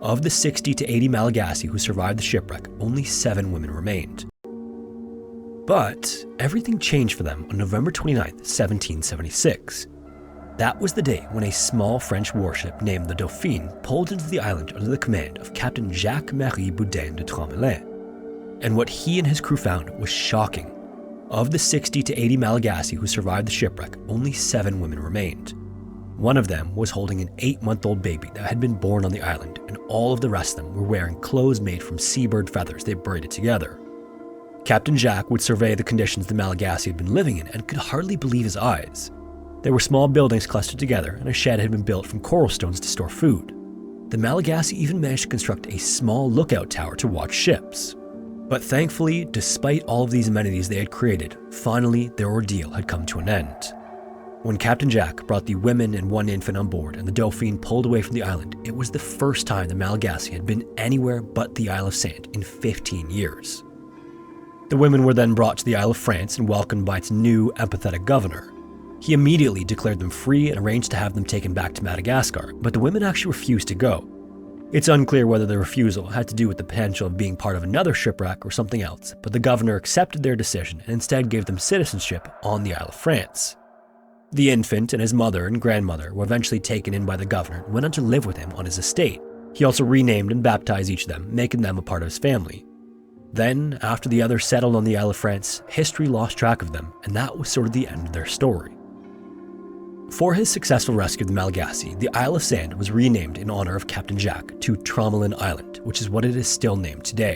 Of the 60 to 80 Malagasy who survived the shipwreck, only 7 women remained. But everything changed for them on November 29, 1776. That was the day when a small French warship named the Dauphine pulled into the island under the command of Captain Jacques-Marie Boudin de Tromelin. And what he and his crew found was shocking. Of the 60 to 80 Malagasy who survived the shipwreck, only 7 women remained. One of them was holding an 8-month-old baby that had been born on the island, and all of the rest of them were wearing clothes made from seabird feathers they braided together. Captain Jacques would survey the conditions the Malagasy had been living in and could hardly believe his eyes. There were small buildings clustered together, and a shed had been built from coral stones to store food. The Malagasy even managed to construct a small lookout tower to watch ships. But thankfully, despite all of these amenities they had created, finally their ordeal had come to an end. When Captain Jack brought the women and 1 infant on board and the Dauphine pulled away from the island, it was the first time the Malagasy had been anywhere but the Isle of Sand in 15 years. The women were then brought to the Isle of France and welcomed by its new, empathetic governor. He immediately declared them free and arranged to have them taken back to Madagascar, but the women actually refused to go. It's unclear whether the refusal had to do with the potential of being part of another shipwreck or something else, but the governor accepted their decision and instead gave them citizenship on the Isle of France. The infant and his mother and grandmother were eventually taken in by the governor and went on to live with him on his estate. He also renamed and baptized each of them, making them a part of his family. Then, after the others settled on the Isle of France, history lost track of them, and that was sort of the end of their story. For his successful rescue of the Malagasy, the Isle of Sand was renamed in honor of Captain Jack to Tromelin Island, which is what it is still named today.